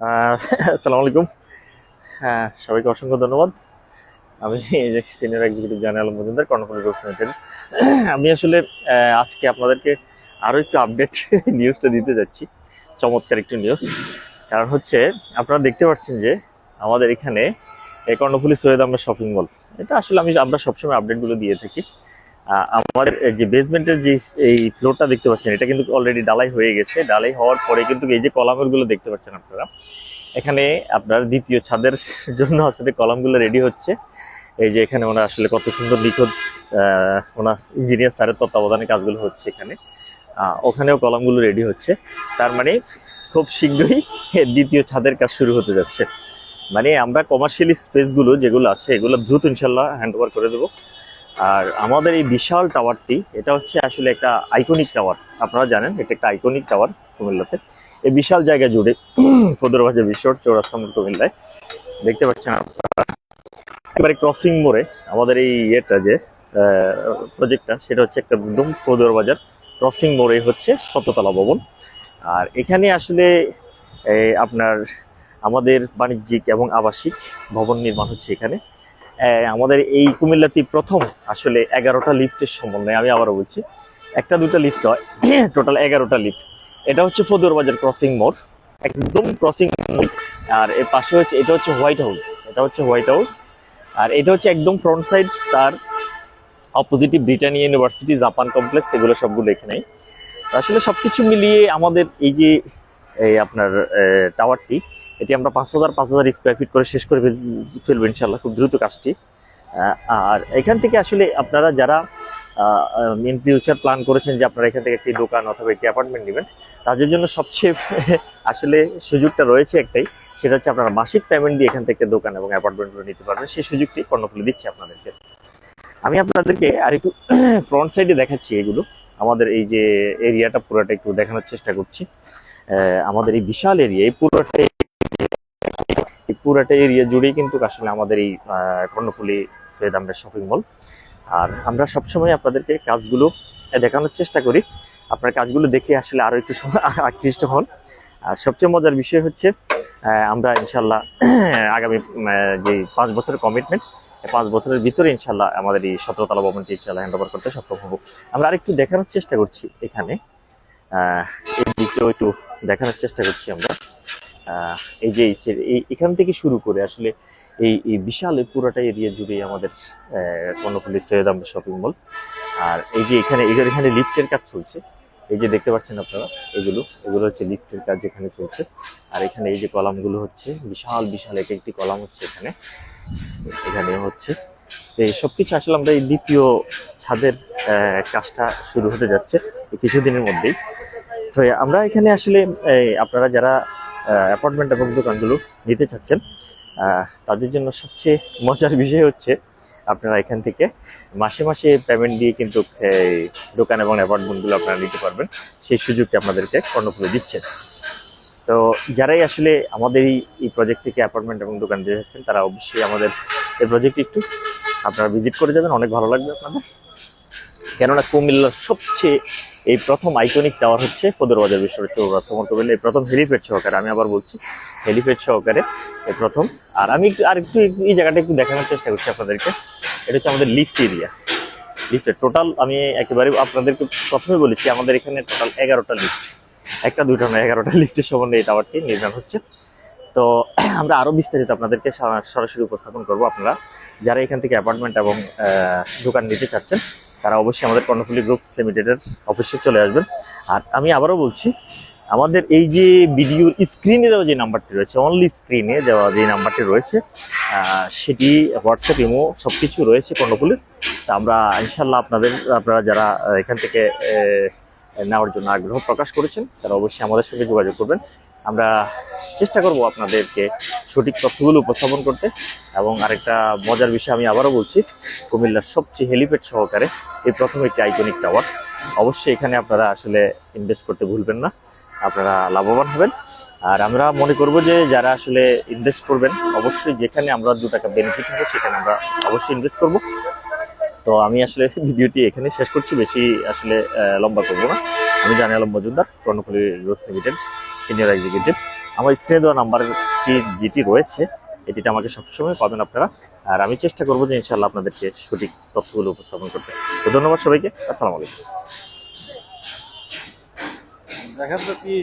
আহ আসসালামু আলাইকুম। হ্যাঁ, সবাইকে অসংখ্য ধন্যবাদ। আমি senior executive journal Majumdar, Karnaphuli group limited. আমি আসলে আজকে আপনাদেরকে আরো একটু আপডেট নিউজটা দিতে যাচ্ছি। চমৎকার একটু নিউজ। কারণ হচ্ছে, আপনারা দেখতে পাচ্ছেন যে আমাদের এখানে এই কর্ণফুলী সৈয়দ আহমেদ শপিং মল, এটা আসলে আমরা সবসময় আপডেটগুলো দিয়ে থাকি। আমাদের যে বেসমেন্টের যে এই ফ্লোরটা দেখতে পাচ্ছেন, এটা কিন্তু অলরেডি ডালাই হয়ে গেছে। ডালাই হওয়ার পরে কিন্তু এই যে কলামের গুলো দেখতে পাচ্ছেন আপনারা, এখানে আপনার দ্বিতীয় ছাদের জন্য আসলে কলামগুলো রেডি হচ্ছে। এই যে এখানে ওনার আসলে কত সুন্দর নিখুঁত ওনার ইঞ্জিনিয়ার স্যারের তত্ত্বাবধানে কাজগুলো হচ্ছে এখানে। ওখানেও কলামগুলো রেডি হচ্ছে। তার মানে খুব শীঘ্রই দ্বিতীয় ছাদের কাজ শুরু হতে যাচ্ছে। মানে আমরা কমার্শিয়াল স্পেসগুলো যেগুলো আছে এগুলো দ্রুত ইনশাল্লাহ হ্যান্ড ওভার করে দেবো। আর আমাদের এই বিশাল টাওয়ারটি, এটা হচ্ছে আসলে একটা আইকনিক টাওয়ার। আপনারা জানেন এটা একটা আইকনিক টাওয়ার কুমিল্লাতে। এই বিশাল জায়গা জুড়ে ফদরবাজার বিশ্বর চৌরাস্তা মোড় কুমিল্লায় দেখতে পাচ্ছেন আপনারা, একেবারে ক্রসিং মোড়ে আমাদের এই ইয়েটা যে প্রজেক্টটা, সেটা হচ্ছে একটা একদম ফদরবাজার ক্রসিং মোড়ে হচ্ছে শততলা ভবন। আর এখানে আসলে আপনার আমাদের বাণিজ্যিক এবং আবাসিক ভবন নির্মাণ হচ্ছে এখানে। আমাদের এই কুমিল্লাতে প্রথম আসলে 11টা লিফটের সমন্বয়ে, আমি আবারও বলছি, একটা দুটা লিফট হয়, টোটাল 11টা লিফট। এটা হচ্ছে ফদরবাজার ক্রসিং মোড়, একদম ক্রসিং মোড়। আর এর পাশে হচ্ছে, এটা হচ্ছে হোয়াইট হাউস, এটা হচ্ছে হোয়াইট হাউস। আর এটা হচ্ছে একদম ফ্রন্ট সাইড, তার অপোজিটে ব্রিটানিয়া ইউনিভার্সিটি, জাপান কমপ্লেক্স, এগুলো সবগুলো এখানেই। আসলে সবকিছু মিলিয়ে আমাদের এই যে এই আপনার টাওয়ারটি, এটি আমরা 5,000 স্কোয়ার ফিট করে শেষ করে ফেলবো ইনশাল্লাহ খুব দ্রুত কাজটি। আর এখান থেকে আসলে আপনারা যারা ইন ফিউচার প্ল্যান করেছেন যে আপনারা এখান থেকে একটি দোকান অথবা একটি অ্যাপার্টমেন্ট নেবেন, তাদের জন্য সবচেয়ে আসলে সুযোগটা রয়েছে একটাই, সেটা হচ্ছে আপনারা মাসিক পেমেন্ট দিয়ে এখান থেকে দোকান এবং অ্যাপার্টমেন্টগুলো নিতে পারবেন। সেই সুযোগটি কর্ণফুলী দিচ্ছে আপনাদেরকে। আমি আপনাদেরকে আর একটু ফ্রন্ট সাইডে দেখাচ্ছি এগুলো। আমাদের এই যে এরিয়াটা পুরোটা একটু দেখানোর চেষ্টা করছি। আমাদের এই বিশাল এরিয়া, এই পুরাটা এরিয়া জুড়েই কিন্তু আসলে আমাদের এই কর্ণফুলী সৈয়দ আহমেদ শপিং মল। আর আমরা সবসময় আপনাদেরকে কাজগুলো দেখানোর চেষ্টা করি। আপনার কাজগুলো দেখে আসলে আরো একটু আকৃষ্ট হন। আর সবচেয়ে মজার বিষয় হচ্ছে, আমরা ইনশাল্লাহ আগামী যে 5 বছরের কমিটমেন্ট, 5 বছরের ভিতরে ইনশাল্লাহ আমাদের এই 17তলা ভবনটি ইনশাল্লাহ হ্যান্ড ওভার করতে সক্ষম হবো। আমরা আরেকটু দেখানোর চেষ্টা করছি এখানে, এই দিকটাও একটু দেখানোর চেষ্টা করছি আমরা। এই যে এখান থেকে শুরু করে আসলে এই বিশাল পুরোটা এরিয়া জুড়ে আমাদের কর্ণফুলী সৈয়দ আহমেদ শপিং মল। আর এই যে এখানে লিফটের কাজ চলছে, এই যে দেখতে পাচ্ছেন আপনারা, এগুলো হচ্ছে লিফটের কাজ যেখানে চলছে। আর এখানে এই যে কলামগুলো হচ্ছে, বিশাল বিশাল এক একটি কলাম হচ্ছে এখানে হচ্ছে। তো এই সবকিছু আসলে আমরা এই দ্বিতীয় ছাদের কাজটা শুরু হতে যাচ্ছে এই কিছুদিনের মধ্যেই। তো আমরা এখানে আসলে আপনারা যারা অ্যাপার্টমেন্ট এবং দোকানগুলো নিতে চাচ্ছেন, তাদের জন্য সবচেয়ে মজার বিষয় হচ্ছে, আপনারা এখান থেকে মাসে মাসে পেমেন্ট দিয়ে কিন্তু দোকান এবং অ্যাপার্টমেন্টগুলো আপনারা নিতে পারবেন। সেই সুযোগটা আপনাদেরকে কর্ণফুলী দিচ্ছেন। তো যারাই আসলে আমাদের এই প্রজেক্ট থেকে অ্যাপার্টমেন্ট এবং দোকান নিতে যাচ্ছেন, তারা অবশ্যই আমাদের এই প্রজেক্টটি একটু আপনারা ভিজিট করে যাবেন, অনেক ভালো লাগবে আপনাদের। কেননা কুমিল্লার সবচেয়ে এই প্রথম আইকনিক টাওয়ার হচ্ছে ফদরবাজার বিশ্বর চৌরাস্তা মোড় কুমিল্লা, এই প্রথম হেলিপ্যাড সহকারে, আমি আবার বলছি হেলিপ্যাড সহকারে এই প্রথম। আর আমি একটু এই জায়গাটা একটু দেখানোর চেষ্টা করছি আপনাদেরকে। এটা হচ্ছে আমাদের লিফট এরিয়া। লিফটের টোটাল আমি একেবারে আপনাদেরকে প্রথমে বলেছি, আমাদের এখানে টোটাল 11টা লিফট, একটা দুইটা না 11টা লিফটের সমন্বয়ে এই টাওয়ারটি নির্মাণ হচ্ছে। তো আমরা আরো বিস্তারিত আপনাদেরকে সরাসরি উপস্থাপন করব। আপনারা যারা এখান থেকে অ্যাপার্টমেন্ট এবং দোকান নিতে চাচ্ছেন, তারা অবশ্যই আমাদের কর্ণফুলী গ্রুপ লিমিটেডের অফিসে চলে আসবেন। আর আমি আবারও বলছি, আমাদের এই যে ভিডিওর স্ক্রিনে দেওয়া যে নাম্বারটি রয়েছে, অনলি স্ক্রিনে দেওয়া যে নাম্বারটি রয়েছে, সেটি হোয়াটসঅ্যাপ, ইমো সবকিছু রয়েছে কর্ণফুলীর। তা আমরা ইনশাল্লাহ আপনারা যারা এখান থেকে নেওয়ার জন্য আগ্রহ প্রকাশ করেছেন, তারা অবশ্যই আমাদের সঙ্গে যোগাযোগ করবেন। আমরা চেষ্টা করব আপনাদেরকে সঠিক তথ্যগুলো উপস্থাপন করতে। এবং আরেকটা মজার বিষয় আমি আবারও বলছি, কুমিল্লার সবচেয়ে হেলিপ্যাড সহকারে এই প্রথম একটি আইকনিক টাওয়ার। অবশ্যই এখানে আপনারা আসলে ইনভেস্ট করতে ভুলবেন না, আপনারা লাভবান হবেন। আর আমরা মনে করব যে যারা আসলে ইনভেস্ট করবেন, অবশ্যই যেখানে আমরা 2 টাকা বেনিফিট হবে সেখানে আমরা অবশ্যই ইনভেস্ট করব। তো আমি আসলে ভিডিওটি এখানে শেষ করছি, বেশি আসলে লম্বা করবো না। আমি জানি Alam Majumdar, Karnaphuli group limited senior executive. আমার স্ক্রিনে দেওয়া নাম্বারটি যেটি রয়েছে এটিতে আমাকে সবসময় পাবেন আপনারা। আর আমি চেষ্টা করবো যে ইনশাল্লাহ আপনাদেরকে সঠিক তথ্যগুলো উপস্থাপন করতে। তো ধন্যবাদ সবাইকে, আসসালামু আলাইকুম। দেখেন তো কি